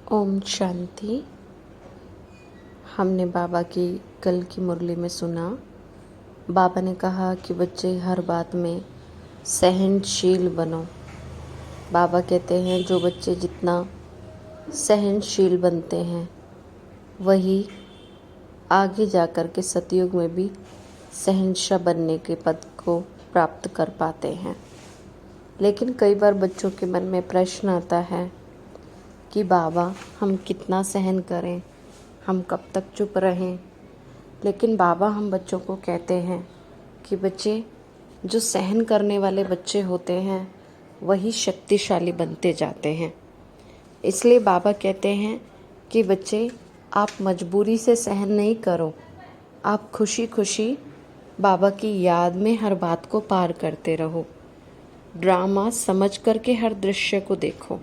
ओम शांति। हमने बाबा की कल की मुरली में सुना, बाबा ने कहा कि बच्चे हर बात में सहनशील बनो। बाबा कहते हैं जो बच्चे जितना सहनशील बनते हैं वही आगे जाकर के सतयुग में भी शहंशाह बनने के पद को प्राप्त कर पाते हैं। लेकिन कई बार बच्चों के मन में प्रश्न आता है कि बाबा हम कितना सहन करें, हम कब तक चुप रहें। लेकिन बाबा हम बच्चों को कहते हैं कि बच्चे जो सहन करने वाले बच्चे होते हैं वही शक्तिशाली बनते जाते हैं। इसलिए बाबा कहते हैं कि बच्चे आप मजबूरी से सहन नहीं करो, आप खुशी खुशी बाबा की याद में हर बात को पार करते रहो। ड्रामा समझ करके हर दृश्य को देखो।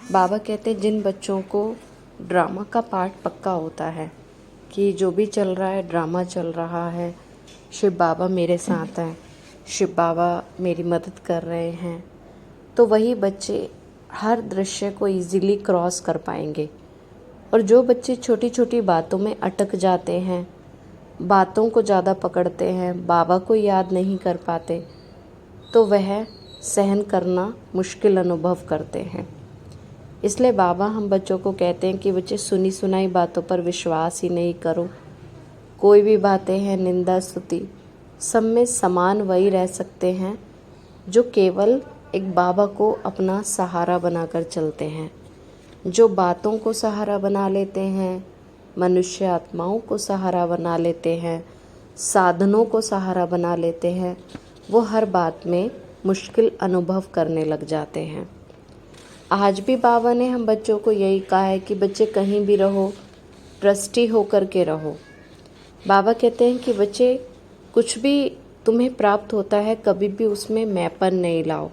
बाबा कहते हैं जिन बच्चों को ड्रामा का पार्ट पक्का होता है कि जो भी चल रहा है ड्रामा चल रहा है, शिव बाबा मेरे साथ हैं, शिव बाबा मेरी मदद कर रहे हैं, तो वही बच्चे हर दृश्य को इजीली क्रॉस कर पाएंगे। और जो बच्चे छोटी छोटी बातों में अटक जाते हैं, बातों को ज़्यादा पकड़ते हैं, बाबा को याद नहीं कर पाते, तो वह सहन करना मुश्किल अनुभव करते हैं। इसलिए बाबा हम बच्चों को कहते हैं कि बच्चे सुनी सुनाई बातों पर विश्वास ही नहीं करो। कोई भी बातें हैं, निंदा स्तुति, सब में समान वही रह सकते हैं जो केवल एक बाबा को अपना सहारा बनाकर चलते हैं। जो बातों को सहारा बना लेते हैं, मनुष्य आत्माओं को सहारा बना लेते हैं, साधनों को सहारा बना लेते हैं, वो हर बात में मुश्किल अनुभव करने लग जाते हैं। आज भी बाबा ने हम बच्चों को यही कहा है कि बच्चे कहीं भी रहो, ट्रस्टी होकर के रहो। बाबा कहते हैं कि बच्चे कुछ भी तुम्हें प्राप्त होता है कभी भी उसमें मैंपन नहीं लाओ।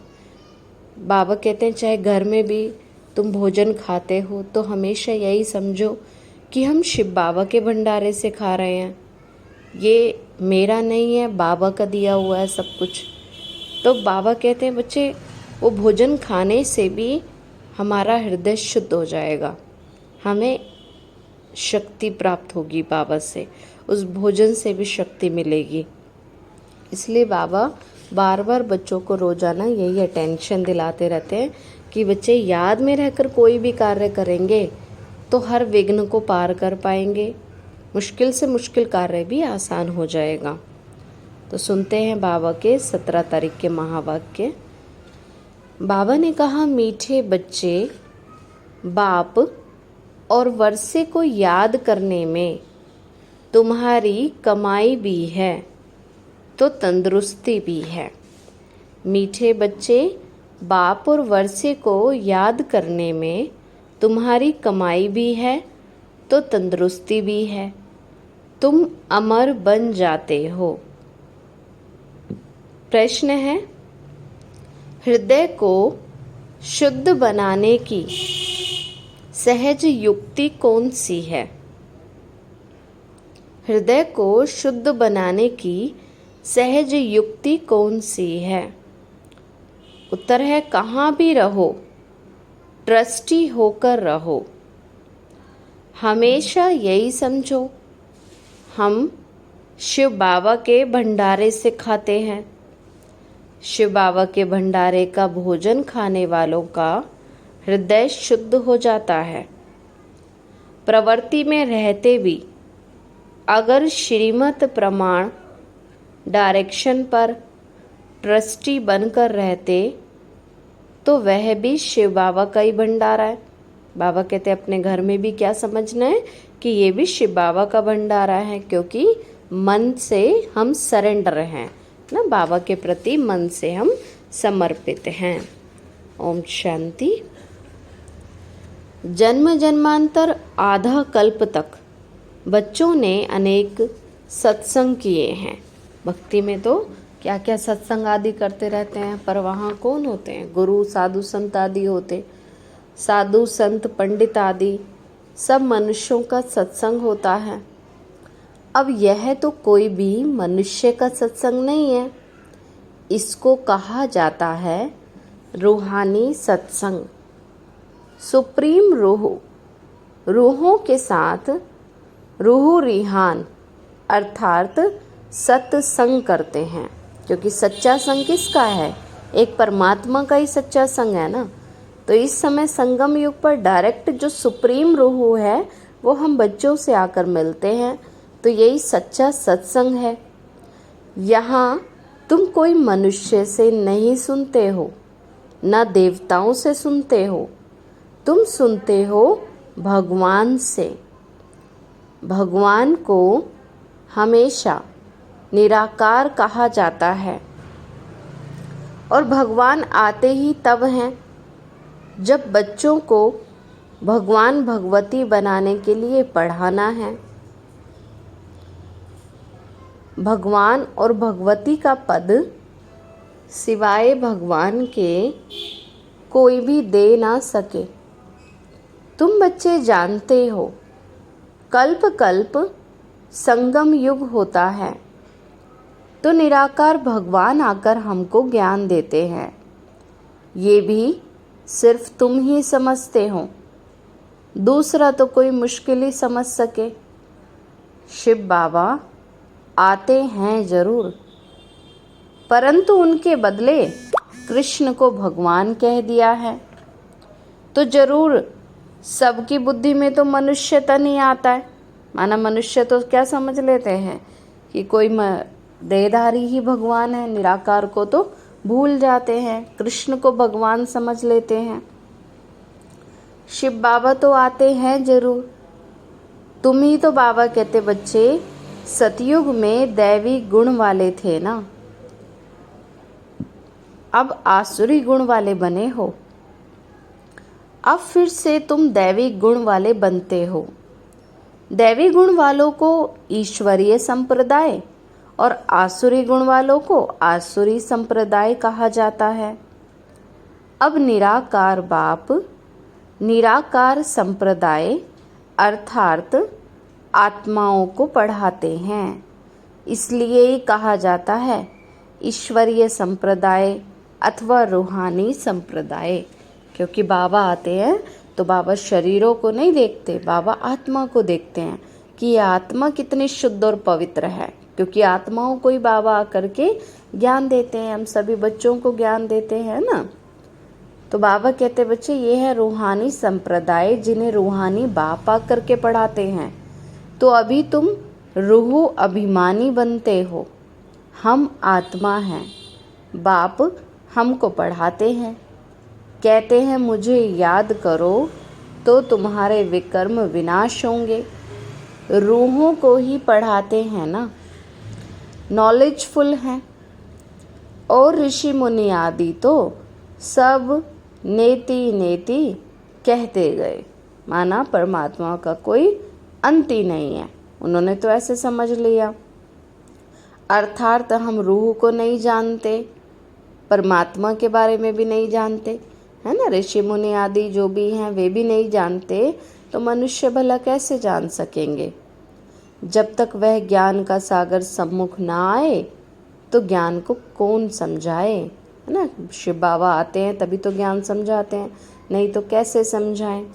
बाबा कहते हैं चाहे घर में भी तुम भोजन खाते हो तो हमेशा यही समझो कि हम शिव बाबा के भंडारे से खा रहे हैं, ये मेरा नहीं है, बाबा का दिया हुआ है सब कुछ। तो बाबा कहते हैं बच्चे वो भोजन खाने से भी हमारा हृदय शुद्ध हो जाएगा, हमें शक्ति प्राप्त होगी बाबा से, उस भोजन से भी शक्ति मिलेगी। इसलिए बाबा बार बार बच्चों को रोज़ाना यही अटेंशन दिलाते रहते हैं कि बच्चे याद में रहकर कोई भी कार्य करेंगे तो हर विघ्न को पार कर पाएंगे, मुश्किल से मुश्किल कार्य भी आसान हो जाएगा। तो सुनते हैं बाबा के 17 तारीख के महावाक्य। बाबा ने कहा, मीठे बच्चे, बाप और वर्षे को याद करने में तुम्हारी कमाई भी है तो तंदुरुस्ती भी है। मीठे बच्चे, बाप और वर्षे को याद करने में तुम्हारी कमाई भी है तो तंदुरुस्ती भी है। तुम अमर बन जाते हो। प्रश्न है, हृदय को शुद्ध बनाने की सहज युक्ति कौन सी है? हृदय को शुद्ध बनाने की सहज युक्ति कौन सी है? उत्तर है, कहाँ भी रहो, ट्रस्टी होकर रहो। हमेशा यही समझो, हम शिव बाबा के भंडारे से खाते हैं। शिव बाबा के भंडारे का भोजन खाने वालों का हृदय शुद्ध हो जाता है। प्रवृत्ति में रहते भी अगर श्रीमत प्रमाण डायरेक्शन पर ट्रस्टी बनकर रहते तो वह भी शिव बाबा का ही भंडारा है। बाबा कहते हैं अपने घर में भी क्या समझना है कि ये भी शिव बाबा का भंडारा है, क्योंकि मन से हम सरेंडर हैं ना, बाबा के प्रति मन से हम समर्पित हैं। ओम शांति। जन्म जन्मांतर आधा कल्प तक बच्चों ने अनेक सत्संग किए हैं। भक्ति में तो क्या क्या सत्संग आदि करते रहते हैं, पर वहाँ कौन होते हैं? गुरु, साधु संत आदि होते। साधु संत पंडित आदि सब मनुष्यों का सत्संग होता है। अब यह तो कोई भी मनुष्य का सत्संग नहीं है, इसको कहा जाता है रूहानी सत्संग। सुप्रीम रूह रूहों के साथ रूह रिहान अर्थात सत्संग करते हैं, क्योंकि सच्चा संग किसका है? एक परमात्मा का ही सच्चा संग है ना। तो इस समय संगम युग पर डायरेक्ट जो सुप्रीम रूह है वो हम बच्चों से आकर मिलते हैं। तो यही सच्चा सत्संग है। यहाँ तुम कोई मनुष्य से नहीं सुनते हो, ना देवताओं से सुनते हो, तुम सुनते हो भगवान से। भगवान को हमेशा निराकार कहा जाता है और भगवान आते ही तब हैं जब बच्चों को भगवान भगवती बनाने के लिए पढ़ाना है। भगवान और भगवती का पद सिवाय भगवान के कोई भी दे ना सके। तुम बच्चे जानते हो कल्प कल्प संगम युग होता है, तो निराकार भगवान आकर हमको ज्ञान देते हैं। ये भी सिर्फ तुम ही समझते हो, दूसरा तो कोई मुश्किल ही समझ सके। शिव बाबा आते हैं जरूर, परंतु उनके बदले कृष्ण को भगवान कह दिया है, तो जरूर सबकी बुद्धि में तो मनुष्यता नहीं आता है। माना मनुष्य तो क्या समझ लेते हैं कि कोई देहधारी ही भगवान है, निराकार को तो भूल जाते हैं, कृष्ण को भगवान समझ लेते हैं। शिव बाबा तो आते हैं जरूर। तुम ही तो बाबा कहते बच्चे सतयुग में दैवी गुण वाले थे ना, अब आसुरी गुण वाले बने हो। अब फिर से तुम दैवी गुण वाले बनते हो। दैवी गुण वालों को ईश्वरीय संप्रदाय और आसुरी गुण वालों को आसुरी संप्रदाय कहा जाता है। अब निराकार बाप निराकार संप्रदाय अर्थात आत्माओं को पढ़ाते हैं, इसलिए ही कहा जाता है ईश्वरीय संप्रदाय अथवा रूहानी संप्रदाय। क्योंकि बाबा आते हैं तो बाबा शरीरों को नहीं देखते, बाबा आत्मा को देखते हैं कि ये आत्मा कितनी शुद्ध और पवित्र है। क्योंकि आत्माओं को ही बाबा आकर के ज्ञान देते हैं, हम सभी बच्चों को ज्ञान देते हैं ना। तो बाबा कहते बच्चे ये है रूहानी संप्रदाय, जिन्हें रूहानी बाप आकर के पढ़ाते हैं। तो अभी तुम रूह अभिमानी बनते हो, हम आत्मा हैं, बाप हमको पढ़ाते हैं, कहते हैं मुझे याद करो तो तुम्हारे विकर्म विनाश होंगे। रूहों को ही पढ़ाते हैं ना, नॉलेजफुल हैं। और ऋषि मुनि आदि तो सब नेति नेति कहते गए, माना परमात्मा का कोई अंत ही नहीं है, उन्होंने तो ऐसे समझ लिया। अर्थात हम रूह को नहीं जानते, परमात्मा के बारे में भी नहीं जानते, है ना। ऋषि मुनि आदि जो भी हैं वे भी नहीं जानते, तो मनुष्य भला कैसे जान सकेंगे? जब तक वह ज्ञान का सागर सम्मुख ना आए तो ज्ञान को कौन समझाए, है ना। शिव बाबा आते हैं तभी तो ज्ञान समझाते हैं, नहीं तो कैसे समझाएं।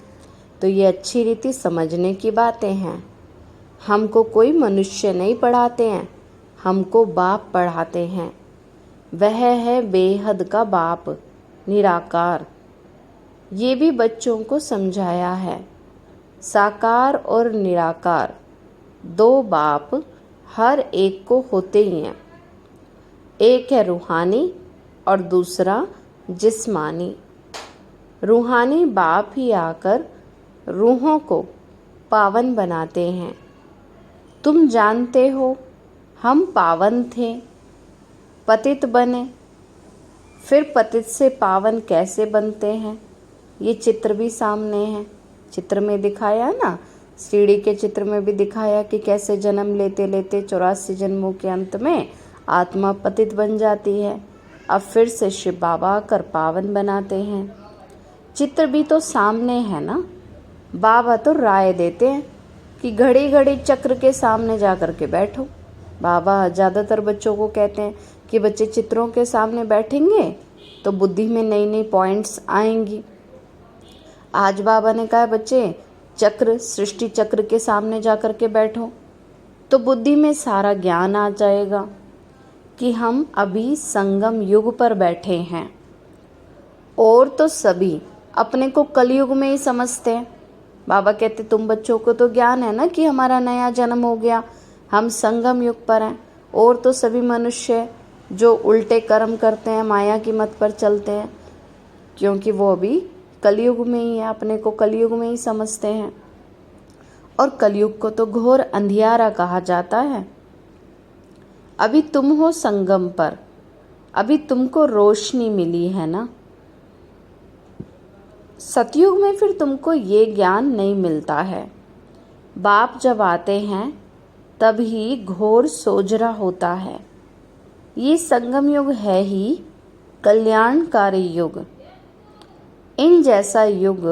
तो ये अच्छी रीति समझने की बातें हैं। हमको कोई मनुष्य नहीं पढ़ाते हैं, हमको बाप पढ़ाते हैं। वह है बेहद का बाप निराकार। ये भी बच्चों को समझाया है। साकार और निराकार दो बाप हर एक को होते ही हैं। एक है रूहानी और दूसरा जिस्मानी। रूहानी बाप ही आकर रूहों को पावन बनाते हैं। तुम जानते हो हम पावन थे, पतित बने, फिर पतित से पावन कैसे बनते हैं, ये चित्र भी सामने है। चित्र में दिखाया ना, सीढ़ी के चित्र में भी दिखाया कि कैसे जन्म लेते लेते 84 जन्मों के अंत में आत्मा पतित बन जाती है। अब फिर से शिव बाबा आकर पावन बनाते हैं। चित्र भी तो सामने है ना। बाबा तो राय देते हैं कि घड़ी घड़ी चक्र के सामने जा कर के बैठो। बाबा ज़्यादातर बच्चों को कहते हैं कि बच्चे चित्रों के सामने बैठेंगे तो बुद्धि में नई नई पॉइंट्स आएंगी। आज बाबा ने कहा बच्चे चक्र, सृष्टि चक्र के सामने जाकर के बैठो तो बुद्धि में सारा ज्ञान आ जाएगा कि हम अभी संगम युग पर बैठे हैं। और तो सभी अपने को कलयुग में ही समझते हैं। बाबा कहते तुम बच्चों को तो ज्ञान है ना कि हमारा नया जन्म हो गया, हम संगम युग पर हैं। और तो सभी मनुष्य जो उल्टे कर्म करते हैं, माया की मत पर चलते हैं, क्योंकि वो अभी कलयुग में ही है, अपने को कलयुग में ही समझते हैं। और कलयुग को तो घोर अंधियारा कहा जाता है। अभी तुम हो संगम पर, अभी तुमको रोशनी मिली है ना। सतयुग में फिर तुमको ये ज्ञान नहीं मिलता है। बाप जब आते हैं तब ही घोर सोजरा होता है। ये संगम युग है ही कल्याणकारी युग। इन जैसा युग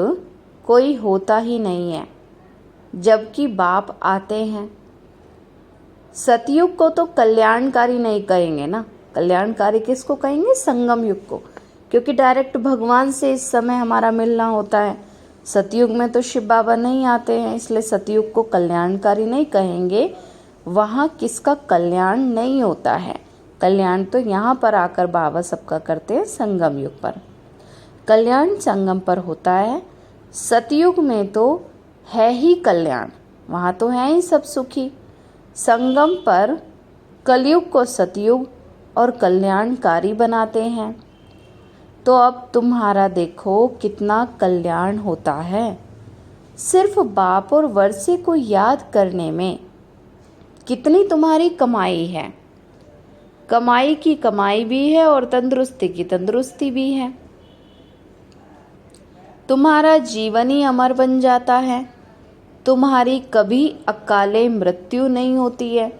कोई होता ही नहीं है जबकि बाप आते हैं। सतयुग को तो कल्याणकारी नहीं कहेंगे ना। कल्याणकारी किसको कहेंगे? संगम युग को, क्योंकि डायरेक्ट भगवान से इस समय हमारा मिलना होता है। सतयुग में तो शिव बाबा नहीं आते हैं, इसलिए सतयुग को कल्याणकारी नहीं कहेंगे। वहाँ किसका कल्याण नहीं होता है। कल्याण तो यहाँ पर आकर बाबा सबका करते हैं, संगम युग पर। कल्याण संगम पर होता है। सतयुग में तो है ही कल्याण, वहाँ तो है ही सब सुखी। संगम पर कलयुग को सतयुग और कल्याणकारी बनाते हैं। तो अब तुम्हारा देखो कितना कल्याण होता है। सिर्फ बाप और वर्षे को याद करने में कितनी तुम्हारी कमाई है। कमाई की कमाई भी है और तंदुरुस्ती की तंदुरुस्ती भी है। तुम्हारा जीवन ही अमर बन जाता है। तुम्हारी कभी अकाले मृत्यु नहीं होती है।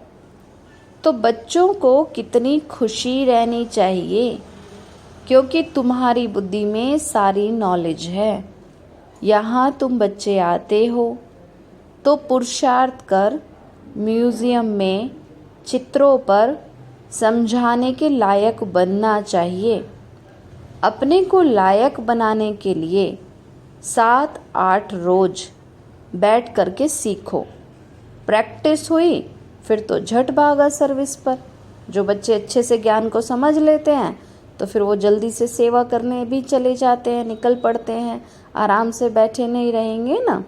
तो बच्चों को कितनी खुशी रहनी चाहिए, क्योंकि तुम्हारी बुद्धि में सारी नॉलेज है। यहाँ तुम बच्चे आते हो तो पुरुषार्थ कर म्यूज़ियम में चित्रों पर समझाने के लायक बनना चाहिए। अपने को लायक बनाने के लिए 7-8 रोज बैठ करके सीखो। प्रैक्टिस हुई फिर तो झट भागा सर्विस पर। जो बच्चे अच्छे से ज्ञान को समझ लेते हैं तो फिर वो जल्दी से सेवा करने भी चले जाते हैं, निकल पड़ते हैं। आराम से बैठे नहीं रहेंगे ना,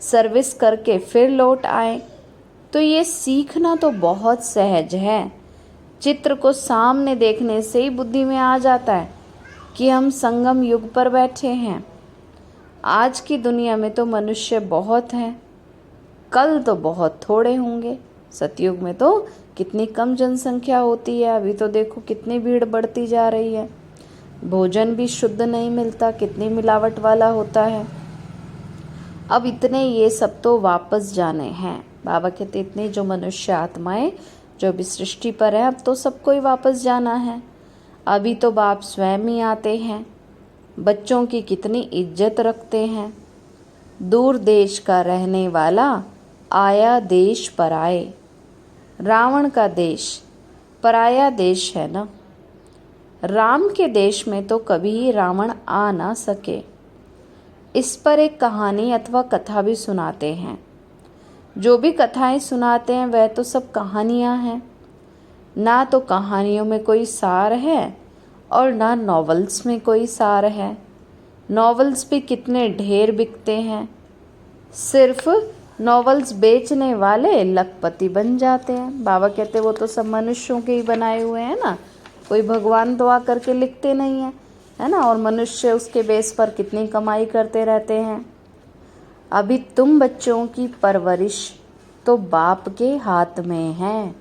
सर्विस करके फिर लौट आए। तो ये सीखना तो बहुत सहज है। चित्र को सामने देखने से ही बुद्धि में आ जाता है कि हम संगम युग पर बैठे हैं। आज की दुनिया में तो मनुष्य बहुत हैं, कल तो बहुत थोड़े होंगे। सतयुग में तो कितनी कम जनसंख्या होती है। अभी तो देखो कितनी भीड़ बढ़ती जा रही है। भोजन भी शुद्ध नहीं मिलता, कितनी मिलावट वाला होता है। अब इतने ये सब तो वापस जाने हैं। बाबा कहते इतने जो मनुष्य आत्माएं जो भी सृष्टि पर है, अब तो सबको ही वापस जाना है। अभी तो बाप स्वयं ही आते हैं। बच्चों की कितनी इज्जत रखते हैं। दूर देश का रहने वाला आया देश पराए। रावण का देश पराया देश है ना। राम के देश में तो कभी रावण आ ना सके। इस पर एक कहानी अथवा कथा भी सुनाते हैं। जो भी कथाएं सुनाते हैं वह तो सब कहानियां हैं। ना तो कहानियों में कोई सार है और ना नॉवेल्स में कोई सार है। नॉवेल्स भी कितने ढेर बिकते हैं। सिर्फ नॉवेल्स बेचने वाले लखपति बन जाते हैं। बाबा कहते वो तो सब मनुष्यों के ही बनाए हुए हैं ना, कोई भगवान तो आकर के लिखते नहीं है ना। और मनुष्य उसके बेस पर कितनी कमाई करते रहते हैं। अभी तुम बच्चों की परवरिश तो बाप के हाथ में है।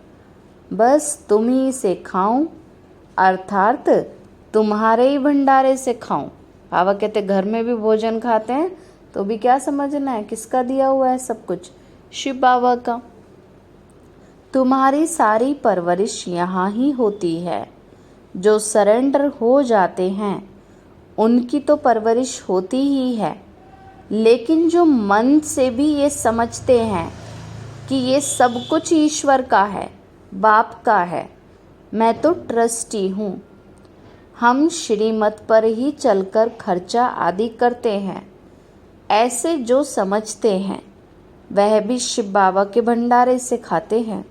बस तुम ही से खाऊं, अर्थात तुम्हारे ही भंडारे से खाऊं। बाबा कहते घर में भी भोजन खाते हैं तो भी क्या समझना है, किसका दिया हुआ है सब कुछ? शिव बाबा का। तुम्हारी सारी परवरिश यहाँ ही होती है। जो सरेंडर हो जाते हैं उनकी तो परवरिश होती ही है। लेकिन जो मन से भी ये समझते हैं कि ये सब कुछ ईश्वर का है, बाप का है, मैं तो ट्रस्टी हूँ, हम श्रीमत पर ही चलकर खर्चा आदि करते हैं, ऐसे जो समझते हैं वह भी शिव बाबा के भंडारे से खाते हैं।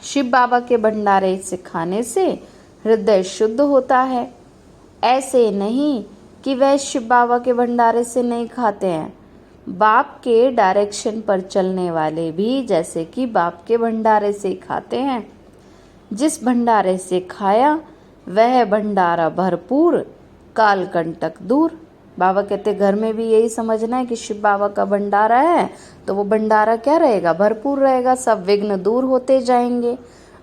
शिव बाबा के भंडारे से खाने से हृदय शुद्ध होता है। ऐसे नहीं कि वह शिव बाबा के भंडारे से नहीं खाते हैं। बाप के डायरेक्शन पर चलने वाले भी जैसे कि बाप के भंडारे से खाते हैं। जिस भंडारे से खाया वह भंडारा भरपूर, कालकंटक दूर। बाबा कहते घर में भी यही समझना है कि शिव बाबा का भंडारा है तो वो भंडारा क्या रहेगा, भरपूर रहेगा, सब विघ्न दूर होते जाएंगे।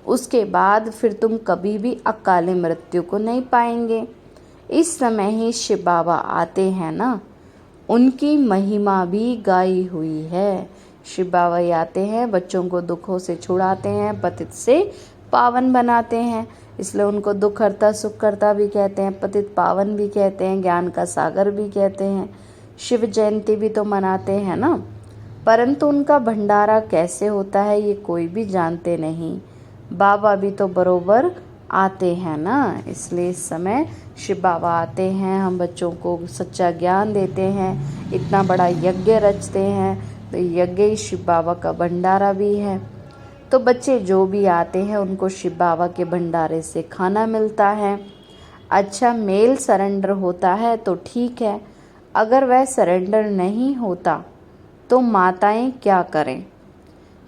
उसके बाद फिर तुम कभी भी अकाले मृत्यु को नहीं पाएंगे। इस समय ही शिव बाबा आते हैं ना, उनकी महिमा भी गाई हुई है। शिव बाबा आते हैं, बच्चों को दुखों से छुड़ाते हैं, पतित से पावन बनाते हैं। इसलिए उनको दुख हरता सुख करता भी कहते हैं, पतित पावन भी कहते हैं, ज्ञान का सागर भी कहते हैं। शिव जयंती भी तो मनाते हैं ना, परंतु उनका भंडारा कैसे होता है ये कोई भी जानते नहीं। बाबा भी तो बरोबर आते हैं ना, इसलिए इस समय शिव बाबा आते हैं, हम बच्चों को सच्चा ज्ञान देते हैं, इतना बड़ा यज्ञ रचते हैं, तो यज्ञ ही शिव बाबा का भंडारा भी है। तो बच्चे जो भी आते हैं उनको शिव बाबा के भंडारे से खाना मिलता है। अच्छा, मेल सरेंडर होता है तो ठीक है, अगर वह सरेंडर नहीं होता तो माताएं क्या करें,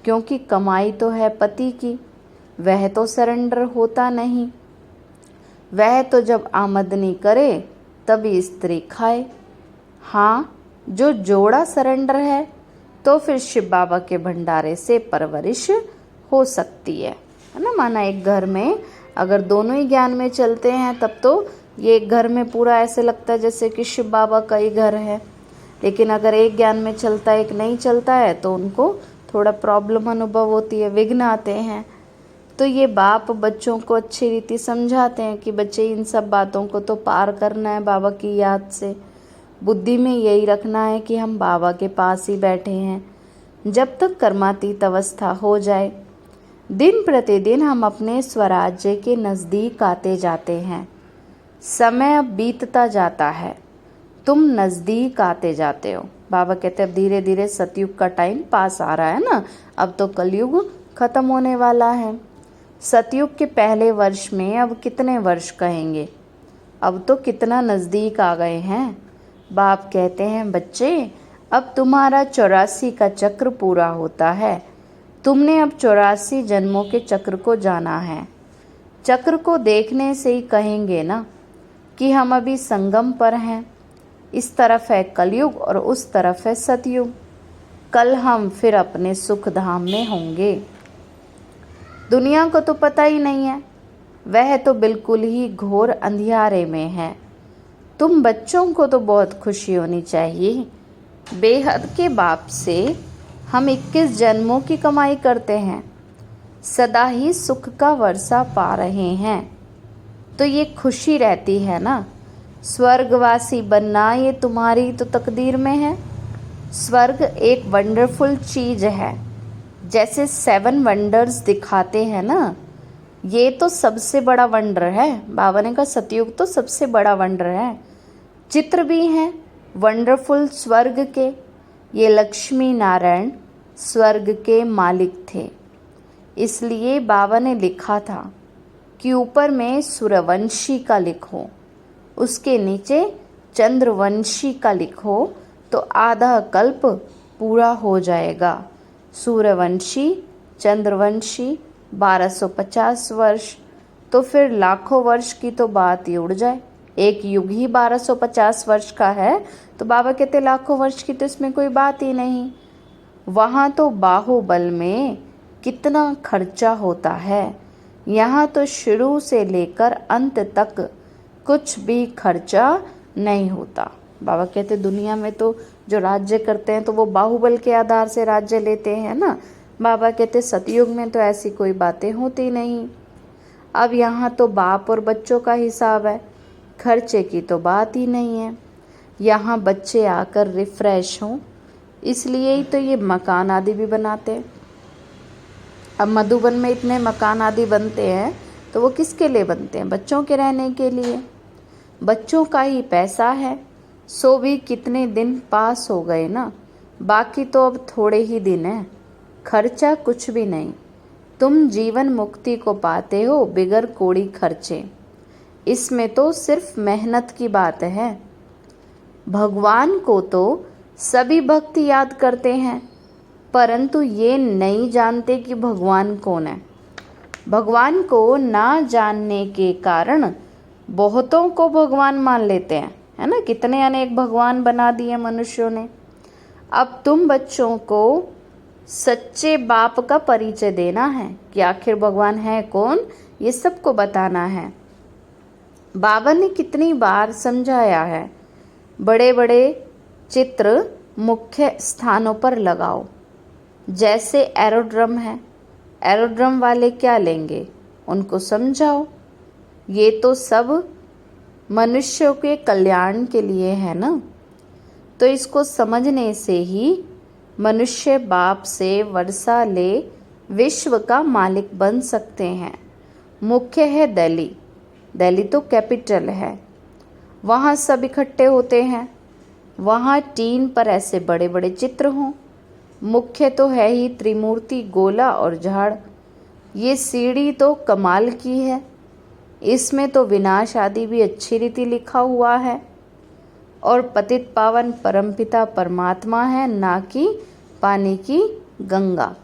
क्योंकि कमाई तो है पति की, वह तो सरेंडर होता नहीं। वह तो जब आमदनी करे तभी स्त्री खाए। हाँ, जो जोड़ा सरेंडर है तो फिर शिव बाबा के भंडारे से परवरिश हो सकती है ना। माना एक घर में अगर दोनों ही ज्ञान में चलते हैं तब तो ये घर में पूरा ऐसे लगता है जैसे कि शिव बाबा का ही घर है। लेकिन अगर एक ज्ञान में चलता है एक नहीं चलता है तो उनको थोड़ा प्रॉब्लम अनुभव होती है, विघ्न आते हैं। तो ये बाप बच्चों को अच्छी रीति समझाते हैं कि बच्चे इन सब बातों को तो पार करना है बाबा की याद से। बुद्धि में यही रखना है कि हम बाबा के पास ही बैठे हैं जब तक कर्मातीत अवस्था हो जाए। दिन प्रतिदिन हम अपने स्वराज्य के नज़दीक आते जाते हैं। समय अब बीतता जाता है, तुम नज़दीक आते जाते हो। बाबा कहते हैं अब धीरे धीरे सतयुग का टाइम पास आ रहा है ना, अब तो कलयुग खत्म होने वाला है। सतयुग के पहले वर्ष में अब कितने वर्ष कहेंगे, अब तो कितना नज़दीक आ गए हैं। बाप कहते हैं बच्चे अब तुम्हारा 84 का चक्र पूरा होता है, तुमने अब 84 जन्मों के चक्र को जाना है। चक्र को देखने से ही कहेंगे ना कि हम अभी संगम पर हैं। इस तरफ है कलयुग और उस तरफ है सतयुग। कल हम फिर अपने सुख धाम में होंगे। दुनिया को तो पता ही नहीं है, वह तो बिल्कुल ही घोर अंधियारे में है। तुम बच्चों को तो बहुत खुशी होनी चाहिए। बेहद के बाप से हम 21 जन्मों की कमाई करते हैं, सदा ही सुख का वर्षा पा रहे हैं, तो ये खुशी रहती है ना। स्वर्गवासी बनना ये तुम्हारी तो तकदीर में है। स्वर्ग एक वंडरफुल चीज़ है, जैसे 7 वंडर्स दिखाते हैं ना, ये तो सबसे बड़ा वंडर है। बाबा ने कहा सतयुग तो सबसे बड़ा वंडर है। चित्र भी हैं वंडरफुल स्वर्ग के। ये लक्ष्मी नारायण स्वर्ग के मालिक थे, इसलिए बाबा ने लिखा था कि ऊपर में सूर्यवंशी का लिखो, उसके नीचे चंद्रवंशी का लिखो, तो आधा कल्प पूरा हो जाएगा। सूर्यवंशी चंद्रवंशी 1250 वर्ष, तो फिर लाखों वर्ष की तो बात ही उड़ जाए। एक युग ही 1250 वर्ष का है, तो बाबा कहते लाखों वर्ष की तो इसमें कोई बात ही नहीं। वहाँ तो बाहुबल में कितना खर्चा होता है, यहाँ तो शुरू से लेकर अंत तक कुछ भी खर्चा नहीं होता। बाबा कहते दुनिया में तो जो राज्य करते हैं तो वो बाहुबल के आधार से राज्य लेते हैं ना। बाबा कहते सतयुग में तो ऐसी कोई बातें होती नहीं। अब यहाँ तो बाप और बच्चों का हिसाब है, खर्चे की तो बात ही नहीं है। यहाँ बच्चे आकर रिफ्रेश हों, इसलिए ही तो ये मकान आदि भी बनाते हैं। अब मधुबन में इतने मकान आदि बनते हैं तो वो किसके लिए बनते हैं, बच्चों के रहने के लिए। बच्चों का ही पैसा है, सो भी कितने दिन पास हो गए ना, बाकी तो अब थोड़े ही दिन हैं। खर्चा कुछ भी नहीं, तुम जीवन मुक्ति को पाते हो बिगर कोड़ी खर्चे। इसमें तो सिर्फ मेहनत की बात है। भगवान को तो सभी भक्त याद करते हैं, परंतु ये नहीं जानते कि भगवान कौन है। भगवान को ना जानने के कारण बहुतों को भगवान मान लेते हैं, है ना। कितने अनेक भगवान बना दिए मनुष्यों ने। अब तुम बच्चों को सच्चे बाप का परिचय देना है कि आखिर भगवान है कौन, ये सबको बताना है। बाबा ने कितनी बार समझाया है, बड़े बड़े चित्र मुख्य स्थानों पर लगाओ। जैसे एरोड्रम है, एरोड्रम वाले क्या लेंगे, उनको समझाओ। ये तो सब मनुष्यों के कल्याण के लिए है ना। तो इसको समझने से ही मनुष्य बाप से वर्षा ले विश्व का मालिक बन सकते हैं। मुख्य है दिल्ली, दिल्ली तो कैपिटल है। वहाँ सब इकट्ठे होते हैं। वहाँ टीन पर ऐसे बड़े बड़े चित्र हों। मुख्य तो है ही त्रिमूर्ति, गोला और झाड़। ये सीढ़ी तो कमाल की है। इसमें तो विनाश आदि भी अच्छी रीति लिखा हुआ है। और पतित पावन परमपिता परमात्मा है, ना कि पानी की गंगा।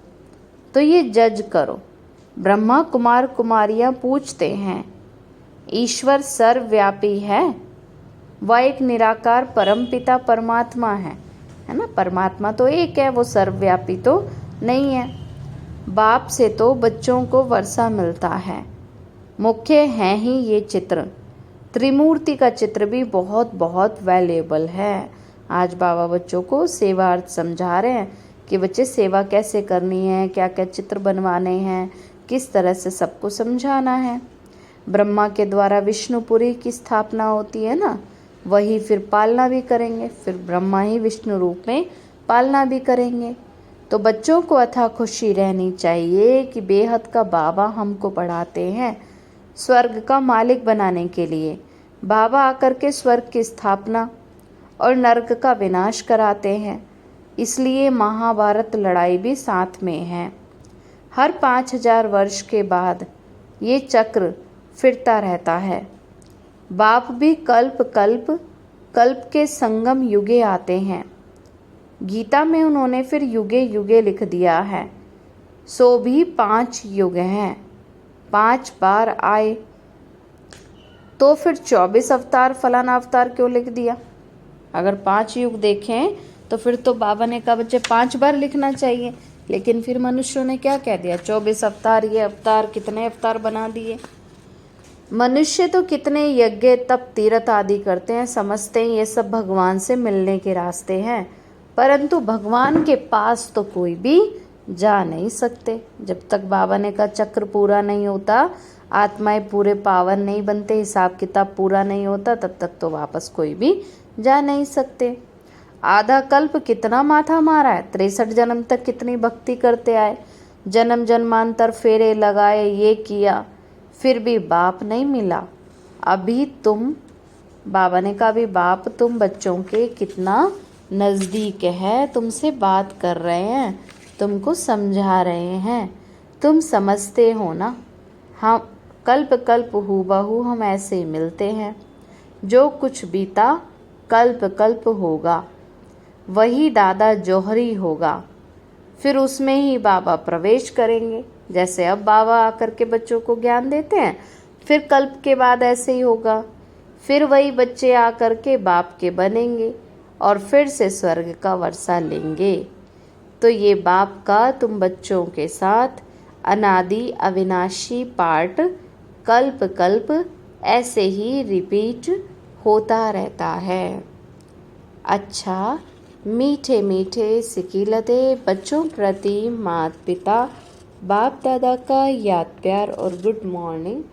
तो ये जज करो। ब्रह्मा कुमार कुमारियाँ पूछते हैं, ईश्वर सर्वव्यापी है? वह एक निराकार परमपिता परमात्मा है ना। परमात्मा तो एक है, वो सर्वव्यापी तो नहीं है। बाप से तो बच्चों को वर्षा मिलता है। मुख्य हैं ही ये चित्र। त्रिमूर्ति का चित्र भी बहुत बहुत वैल्यूएबल है। आज बाबा बच्चों को सेवार्थ समझा रहे हैं कि बच्चे सेवा कैसे करनी है, क्या क्या चित्र बनवाने हैं, किस तरह से सबको समझाना है। ब्रह्मा के द्वारा विष्णुपुरी की स्थापना होती है ना, वही फिर पालना भी करेंगे। फिर ब्रह्मा ही विष्णु रूप में पालना भी करेंगे। तो बच्चों को अथाह खुशी रहनी चाहिए कि बेहद का बाबा हमको पढ़ाते हैं स्वर्ग का मालिक बनाने के लिए। बाबा आकर के स्वर्ग की स्थापना और नरक का विनाश कराते हैं। इसलिए महाभारत लड़ाई भी साथ में है। हर 5000 वर्ष के बाद ये चक्र फिरता रहता है। बाप भी कल्प कल्प कल्प के संगम युगे आते हैं। गीता में उन्होंने फिर युगे युगे लिख दिया है। सो भी 5 युग हैं। 5 बार आए तो फिर 24 अवतार फलाना अवतार क्यों लिख दिया? अगर 5 युग देखें तो फिर तो बाबा ने कहा बच्चे 5 बार लिखना चाहिए। लेकिन फिर मनुष्यों ने क्या कह दिया, 24 अवतार, ये अवतार, कितने अवतार बना दिए। मनुष्य तो कितने यज्ञ तप तीर्थ आदि करते हैं, समझते हैं ये सब भगवान से मिलने के रास्ते हैं, परंतु भगवान के पास तो कोई भी जा नहीं सकते। जब तक बाबा ने का चक्र पूरा नहीं होता, आत्माएं पूरे पावन नहीं बनते, हिसाब किताब पूरा नहीं होता, तब तक तो वापस कोई भी जा नहीं सकते। आधा कल्प कितना माथा मारा है, 63 जन्म तक कितनी भक्ति करते आए, जन्म जन्मांतर फेरे लगाए, ये किया, फिर भी बाप नहीं मिला। अभी तुम, बाबा ने कहा अभी बाप तुम बच्चों के कितना नज़दीक है, तुमसे बात कर रहे हैं, तुमको समझा रहे हैं, तुम समझते हो ना। हम कल्प कल्प हूबहू हम ऐसे ही मिलते हैं। जो कुछ बीता कल्प कल्प होगा, वही दादा जौहरी होगा। फिर उसमें ही बाबा प्रवेश करेंगे। जैसे अब बाबा आकर के बच्चों को ज्ञान देते हैं, फिर कल्प के बाद ऐसे ही होगा। फिर वही बच्चे आकर के बाप के बनेंगे और फिर से स्वर्ग का वर्षा लेंगे। तो ये बाप का तुम बच्चों के साथ अनादि अविनाशी पाठ कल्प कल्प ऐसे ही रिपीट होता रहता है। अच्छा, मीठे मीठे सिकीलते बच्चों प्रति माता पिता बाप दादा का याद प्यार और गुड मॉर्निंग।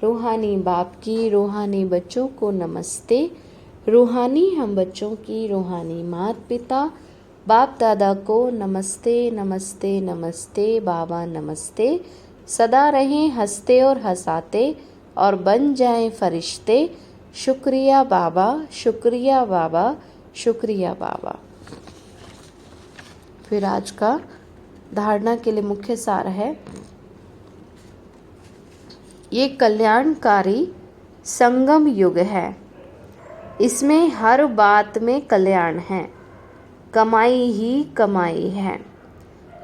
रूहानी बाप की रूहानी बच्चों को नमस्ते। रूहानी हम बच्चों की रूहानी माता पिता बाप दादा को नमस्ते नमस्ते नमस्ते। बाबा नमस्ते। सदा रहें हंसते और हंसाते और बन जाएं फरिश्ते। शुक्रिया बाबा, शुक्रिया बाबा, शुक्रिया बाबा। फिर आज का धारणा के लिए मुख्य सार है, ये कल्याणकारी संगम युग है। इसमें हर बात में कल्याण है, कमाई ही कमाई है।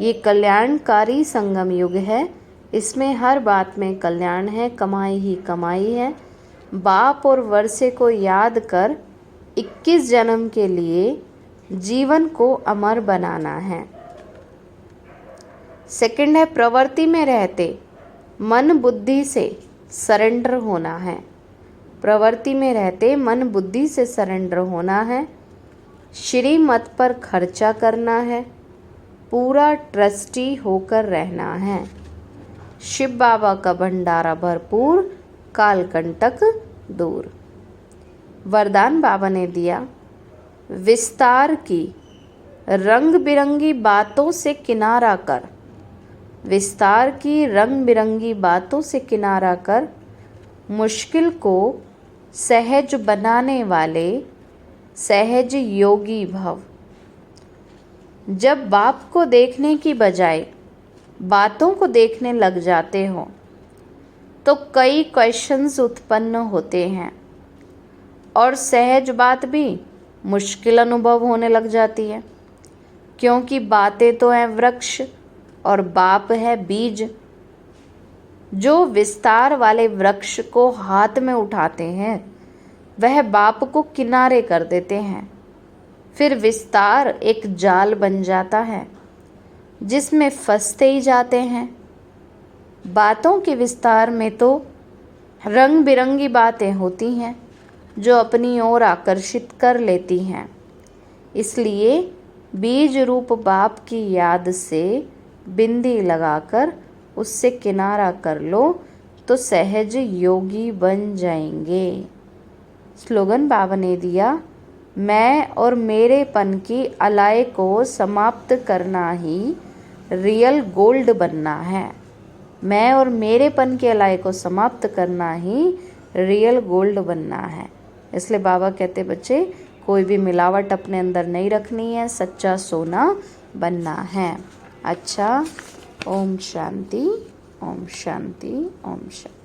ये कल्याणकारी संगम युग है, इसमें हर बात में कल्याण है, कमाई ही कमाई है। बाप और वर्षे को याद कर 21 जन्म के लिए जीवन को अमर बनाना है। सेकंड है, प्रवृत्ति में रहते मन बुद्धि से सरेंडर होना है। प्रवृत्ति में रहते मन बुद्धि से सरेंडर होना है। श्रीमत पर खर्चा करना है, पूरा ट्रस्टी होकर रहना है। शिव बाबा का भंडारा भरपूर, कालकंटक दूर। वरदान बाबा ने दिया, विस्तार की रंग बिरंगी बातों से किनारा कर। विस्तार की रंग बिरंगी बातों से किनारा कर, मुश्किल को सहज बनाने वाले सहज योगी भव। जब बाप को देखने की बजाय बातों को देखने लग जाते हो तो कई क्वेश्चंस उत्पन्न होते हैं और सहज बात भी मुश्किल अनुभव होने लग जाती है, क्योंकि बातें तो हैं वृक्ष और बाप है बीज। जो विस्तार वाले वृक्ष को हाथ में उठाते हैं वह बाप को किनारे कर देते हैं। फिर विस्तार एक जाल बन जाता है जिसमें फंसते ही जाते हैं। बातों के विस्तार में तो रंग बिरंगी बातें होती हैं जो अपनी ओर आकर्षित कर लेती हैं। इसलिए बीज रूप बाप की याद से बिंदी लगाकर उससे किनारा कर लो तो सहज योगी बन जाएंगे। स्लोगन बाबा ने दिया, मैं और मेरेपन की अलाय को समाप्त करना ही रियल गोल्ड बनना है। मैं और मेरेपन के अलाय को समाप्त करना ही रियल गोल्ड बनना है। इसलिए बाबा कहते, बच्चे कोई भी मिलावट अपने अंदर नहीं रखनी है, सच्चा सोना बनना है। अच्छा, ओम शांति, ओम शांति, ओम शांति।